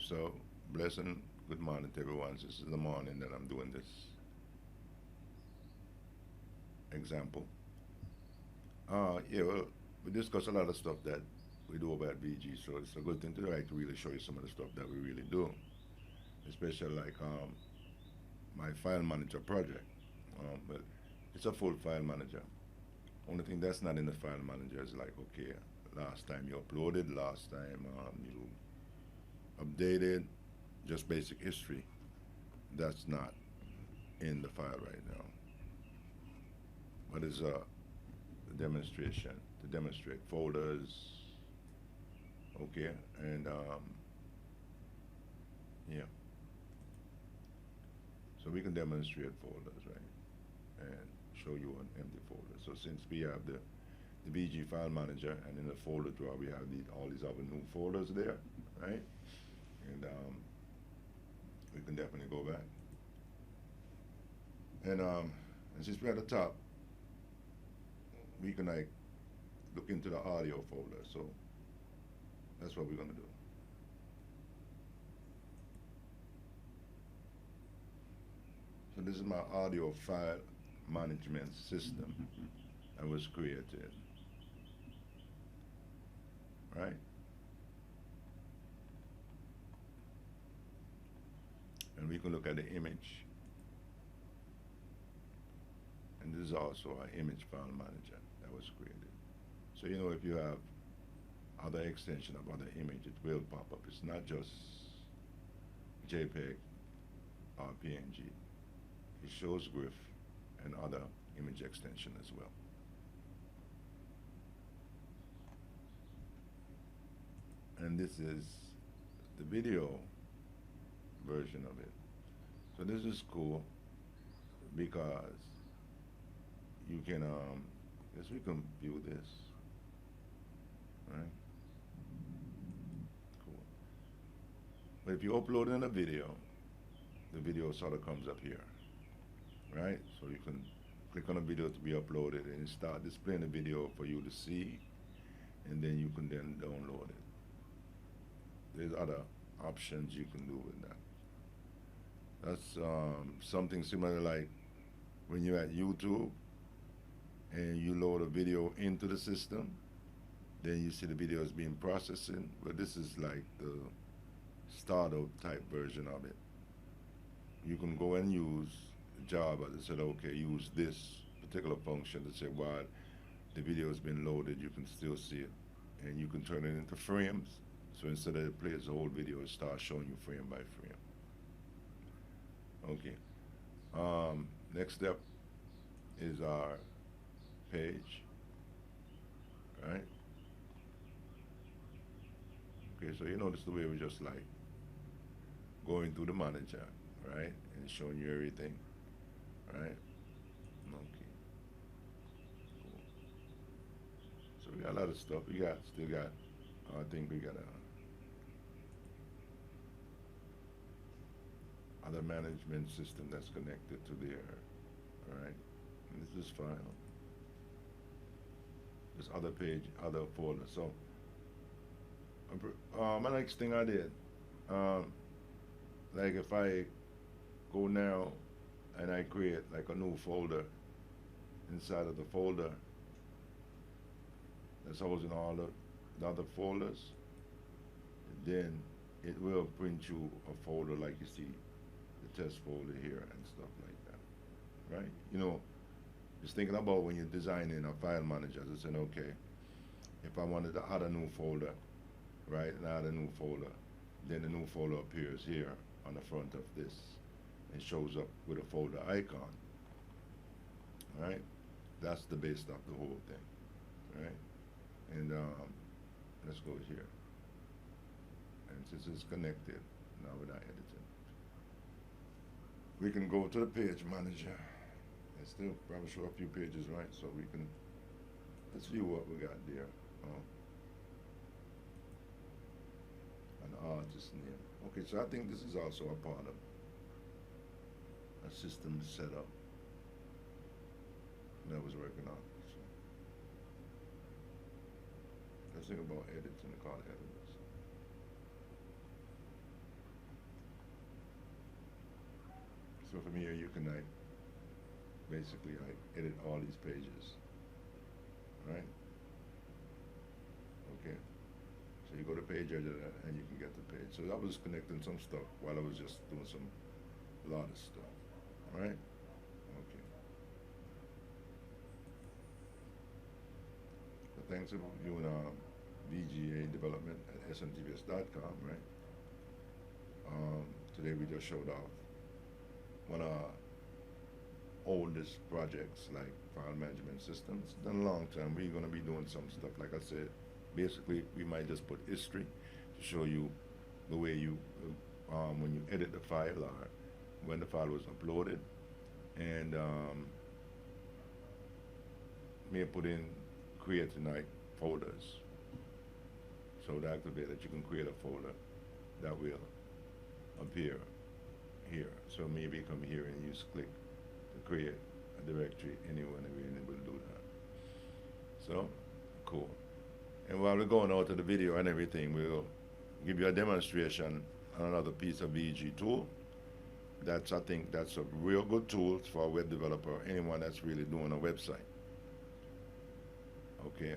So, blessing, good morning to everyone. This is the morning that I'm doing this example. Yeah, well, we discuss a lot of stuff that we do over at VG, so it's a good thing to like to really show you some of the stuff that we really do, especially like my file manager project. But it's a full file manager. Only thing that's not in the file manager is like, okay, last time you uploaded, last time you updated, just basic history. That's not in the file right now. But it's a demonstration to demonstrate folders, okay, and yeah, so we can demonstrate folders, right, and show you an empty folder. So since we have the VG File Manager, and in the folder drawer we have all these other new folders there, right, and we can definitely go back. And since we're at the top, we can like look into the audio folder. So that's what we're gonna do. So this is my audio file management system that was created, right? And we can look at the image. And this is also our image file manager that was created. So you know, if you have other extension of other image, it will pop up. It's not just JPEG or PNG. It shows GIF and other image extension as well. And this is the video version of it. So this is cool because you can, yes, we can view this, right? Cool. But if you upload in a video, the video sort of comes up here, right? So you can click on a video to be uploaded and start displaying the video for you to see, and then you can then download it. There's other options you can do with that. That's something similar like when you're at YouTube and you load a video into the system, then you see the video is being processing. But this is like the startup type version of it. You can go and use Java that said, okay, use this particular function to say while the video has been loaded, you can still see it. And you can turn it into frames. So instead of it plays the whole video, it starts showing you frame by frame. Okay. Next step is our page, right? Okay, so you notice the way we just like going through the manager, right? And showing you everything, right? Okay, cool. So we got a lot of stuff. We still got, I think we got other management system that's connected to there, all right? And this is file. This other page, other folder. So my next thing I did, like if I go now and I create like a new folder inside of the folder that's housing all the other folders, then it will print you a folder like you see the test folder here and stuff like that, right? You know, just thinking about when you're designing a file manager, just saying, okay, if I wanted to add a new folder, right, and add a new folder, then the new folder appears here on the front of this and shows up with a folder icon, right? That's the base of the whole thing, right? And let's go here. And since it's connected, now we're not editing. We can go to the page manager and still probably show a few pages, right? So we can, let's view what we got there. An artist name. Okay, so I think this is also a part of a system setup that I was working on. So let's think about edits and call editors. So from here you can like basically like edit all these pages, right? Okay. So you go to page editor and you can get the page. So I was connecting some stuff while I was just doing a lot of stuff, right? Okay. So thanks for viewing VGA development at smtvs.com, right? Today we just showed off one of our oldest projects like file management systems. It's done a long time. We're going to be doing some stuff, like I said. Basically, we might just put history to show you the way you, when you edit the file or when the file was uploaded, and may put in create tonight folders. So to activate it, you can create a folder that will appear here. So maybe come here and you just click to create a directory anywhere and we're able to do that. So, cool. And while we're going out to the video and everything, we'll give you a demonstration on another piece of VG tool. I think that's a real good tool for a web developer, anyone that's really doing a website. Okay,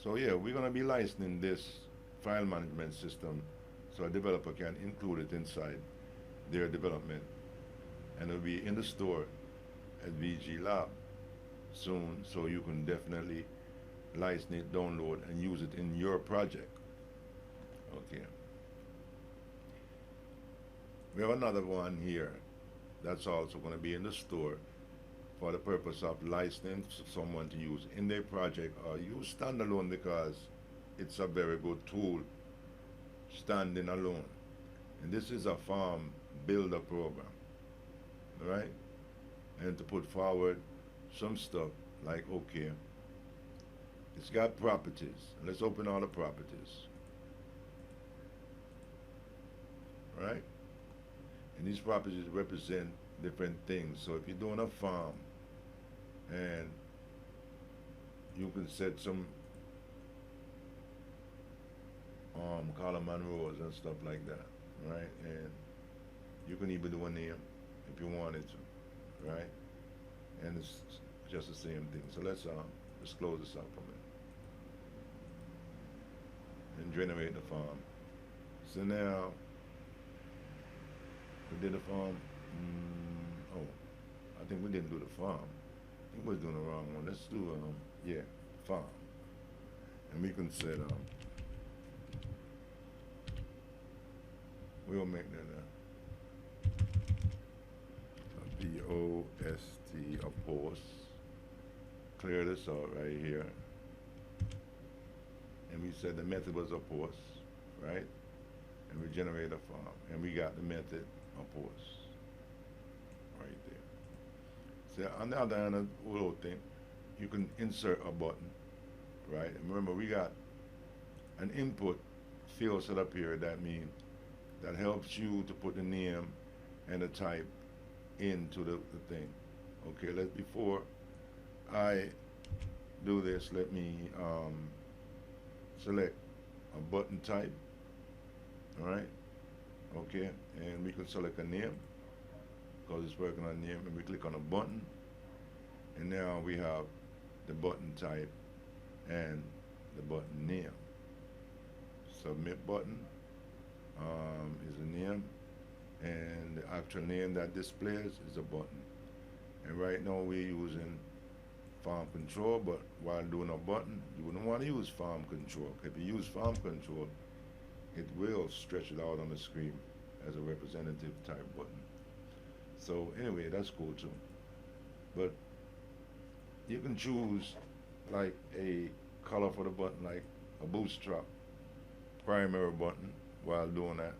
so yeah, we're gonna be licensing this file management system so a developer can include it inside their development, and it'll be in the store at VG Lab soon, so you can definitely license it, download, and use it in your project. Okay. We have another one here that's also going to be in the store for the purpose of licensing someone to use in their project or use standalone, because it's a very good tool standing alone. And this is a farm builder program, right? And to put forward some stuff like, okay, it's got properties. Let's open all the properties, right? And these properties represent different things. So if you're doing a farm and you can set some column and rows and stuff like that, right? And you can even do a name if you wanted to, right? And it's just the same thing. So let's close this up a minute and generate the farm. So now we did the farm. Oh, I think we didn't do the farm. I think we're doing the wrong one. Let's do yeah, farm. And we can set we'll make that a VOST, of course. Clear this out right here. And we said the method was of course, right? And we generate a farm. And we got the method of course right there. So on the other hand, a little thing, you can insert a button, right? And remember, we got an input field set up here. That helps you to put the name and the type into the thing. Okay, before I do this, let me select a button type. All right, okay, and we can select a name because it's working on name, and we click on a button, and now we have the button type and the button name. Submit button is a name, and the actual name that displays is a button. And right now we're using farm control, but while doing a button, you wouldn't want to use farm control. If you use farm control, it will stretch it out on the screen as a representative type button. So anyway, that's cool too. But you can choose like a color for the button, like a bootstrap primary button while doing that,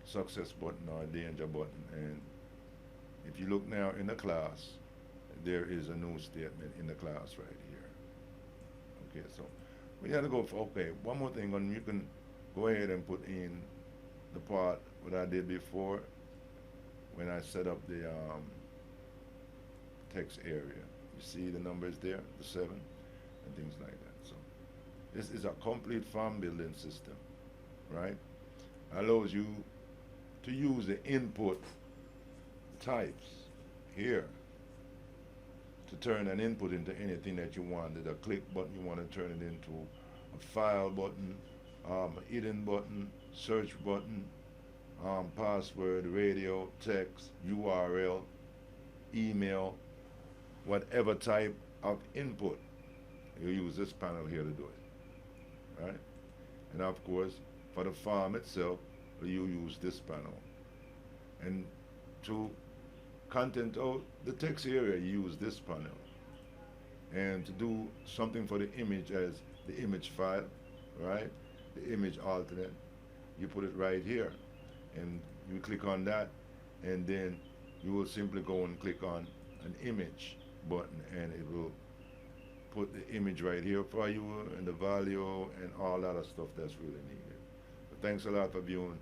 success button or a danger button. And if you look now in the class, there is a new statement in the class right here. Okay, so we have to go for, okay, one more thing, and you can go ahead and put in the part what I did before when I set up the text area. You see the numbers there, the 7 and things like that. So this is a complete farm building system, right? Allows you to use the input types here to turn an input into anything that you want. There's a click button, you want to turn it into a file button, a hidden button, search button, password, radio, text, URL, email, whatever type of input. You use this panel here to do it, right? And of course, for the form itself, you use this panel. And to content out the text area, you use this panel. And to do something for the image as the image file, right? The image alternate, you put it right here. And you click on that, and then you will simply go and click on an image button, and it will put the image right here for you, and the value and all that other stuff that's really needed. But thanks a lot for viewing.